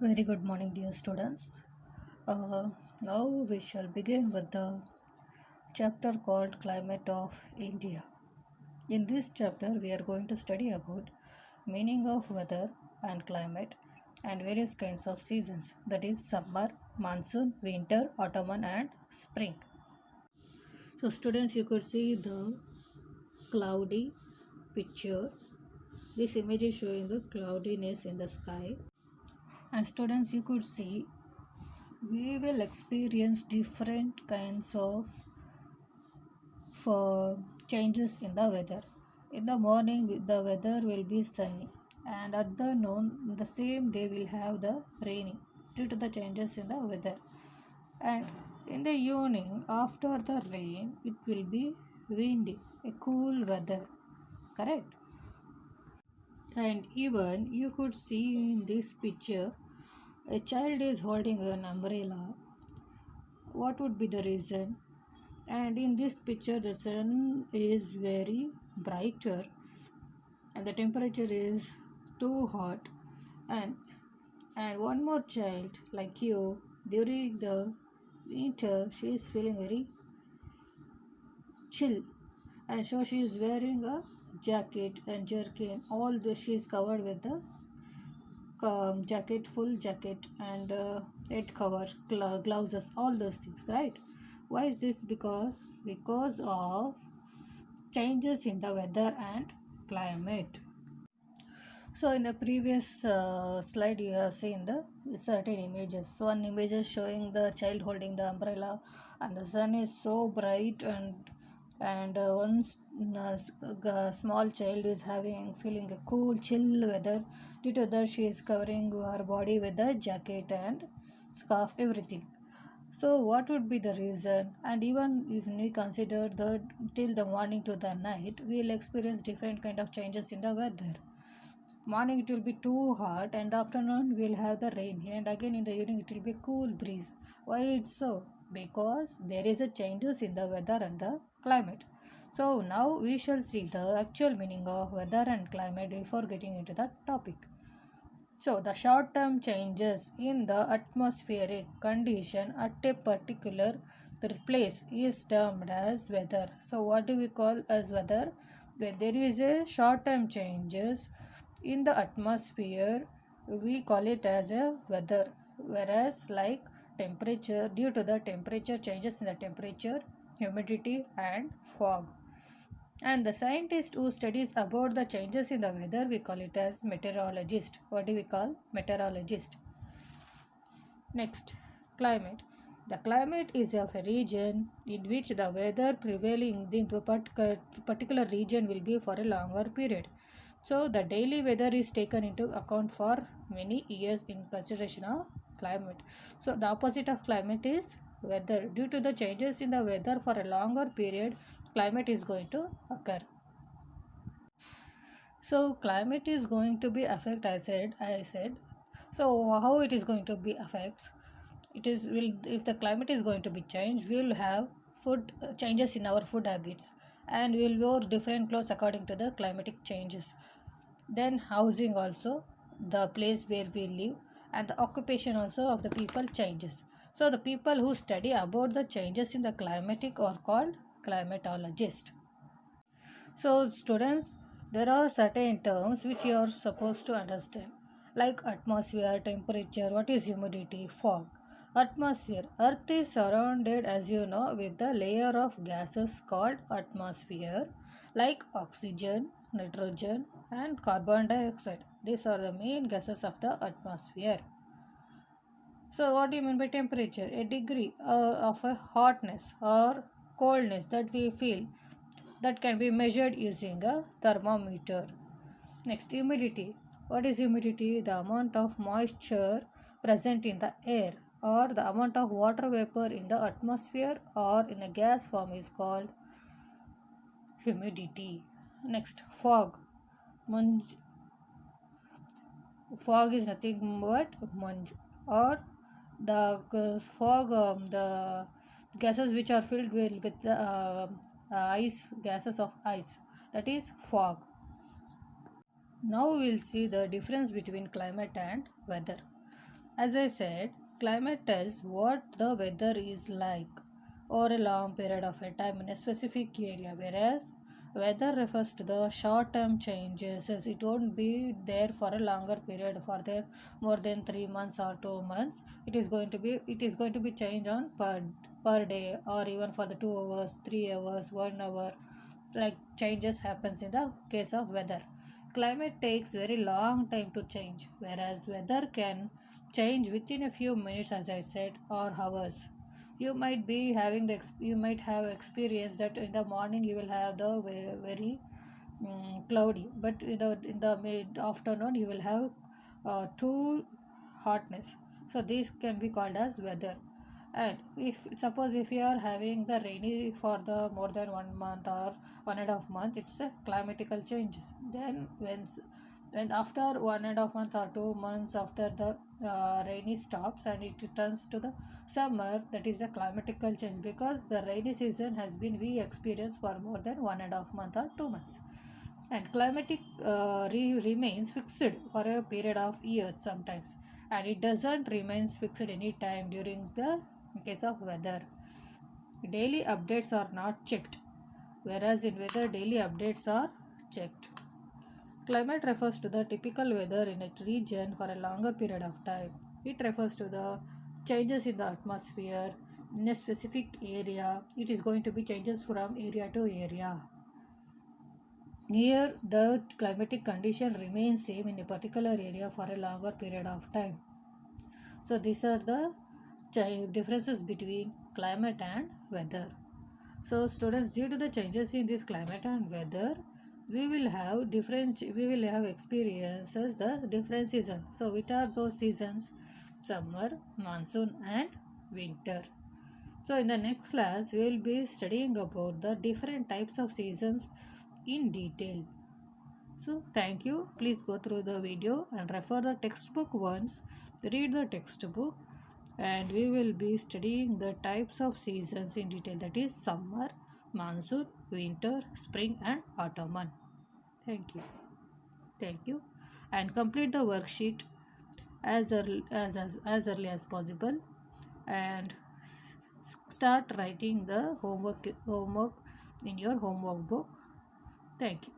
Very good morning, dear students. Now we shall begin with the chapter called Climate of India. In this chapter, we are going to study about meaning of weather and climate and various kinds of seasons, that is summer, monsoon, winter, autumn and spring. So students, you could see the cloudy picture. This image is showing the cloudiness in the sky. And students, you could see we will experience different kinds of for changes in the weather. In the morning, the weather will be sunny, and at the noon, the same day will have the rainy due to the changes in the weather. And in the evening, after the rain, it will be windy, a cool weather. Correct? And even you could see in this picture, a child is holding an umbrella. What would be the reason? And in this picture the sun is very brighter and the temperature is too hot, and one more child like you, during the winter she is feeling very chill, and so she is wearing a jacket and jerkin, all the she is covered with the jacket, full jacket, and head cover, gloves, all those things, right? Why is this? Because of changes in the weather and climate. So in the previous slide you have seen the certain images. So one image is showing the child holding the umbrella and the sun is so bright, and small child is having feeling a cool chill weather. Due to that she is covering her body with a jacket and scarf, everything. So what would be the reason? And even if we consider the till the morning to the night, we will experience different kind of changes in the weather. Morning it will be too hot, and afternoon we'll have the rain, and again in the evening it will be cool breeze. Why it's so? Because there is a changes in the weather and the climate. So now we shall see the actual meaning of weather and climate before getting into the topic. So, the short term changes in the atmospheric condition at a particular place is termed as weather. So, what do we call as weather? When there is a short term changes in the atmosphere, we call it as a weather. Whereas, like temperature, due to the temperature changes in the temperature, humidity, and fog. And the scientist who studies about the changes in the weather, we call it as meteorologist. What do we call meteorologist? Next, climate. The climate is of a region in which the weather prevailing in the particular region will be for a longer period. So the daily weather is taken into account for many years in consideration of climate. So the opposite of climate is weather. Due to the changes in the weather for a longer period, climate is going to occur. So climate is going to be affect. I said. So how it is going to be affects? It is will if the climate is going to be changed, we will have food changes in our food habits, and we will wear different clothes according to the climatic changes. Then housing also, the place where we live, and the occupation also of the people changes. So the people who study about the changes in the climatic are called climatologists. So, students, there are certain terms which you are supposed to understand, like atmosphere, temperature, what is humidity, fog. Atmosphere. Earth is surrounded, as you know, with a layer of gases called atmosphere, like oxygen, nitrogen, and carbon dioxide. These are the main gases of the atmosphere. So, what do you mean by temperature? A degree of a hotness or coldness that we feel, that can be measured using a thermometer. Next, humidity. What is humidity? The amount of moisture present in the air, or the amount of water vapor in the atmosphere or in a gas form is called humidity. Next, fog. Munj. Fog is nothing but munj, or the fog, the gases which are filled with the ice, gases of ice, that is fog. Now we will see the difference between climate and weather. As I said, climate tells what the weather is like over a long period of a time in a specific area, whereas weather refers to the short term changes as it won't be there for a longer period for there more than 3 months or 2 months. It is going to be changed on per day or even for the 2 hours, 3 hours, 1 hour, like changes happens in the case of weather. Climate takes very long time to change, whereas weather can change within a few minutes, as I said, or hours. You might have experienced that in the morning you will have the very cloudy, but in the mid afternoon you will have too hotness. So these can be called as weather. And if you are having the rainy for the more than 1 month or 1.5 month, it's a climatical changes. Then when after 1.5 months or 2 months after the rainy stops and it turns to the summer, that is a climatical change because the rainy season has been we experience for more than 1.5 month or 2 months. And climatic remains fixed for a period of years sometimes, and it doesn't remains fixed any time during the case of weather. Daily updates are not checked, whereas in weather daily updates are checked. Climate refers to the typical weather in a region for a longer period of time. It refers to the changes in the atmosphere in a specific area. It is going to be changes from area to area. Here, the climatic condition remains same in a particular area for a longer period of time. So these are the differences between climate and weather. So students, due to the changes in this climate and weather, we will have experiences the different seasons. So which are those seasons? Summer, monsoon and winter. So in the next class, we will be studying about the different types of seasons in detail. So thank you. Please go through the video and refer the textbook once. Read the textbook, and we will be studying the types of seasons in detail, that is summer, monsoon, winter, spring and autumn. Thank you. Thank you. And complete the worksheet as early as possible, and start writing the homework in your homework book. Thank you.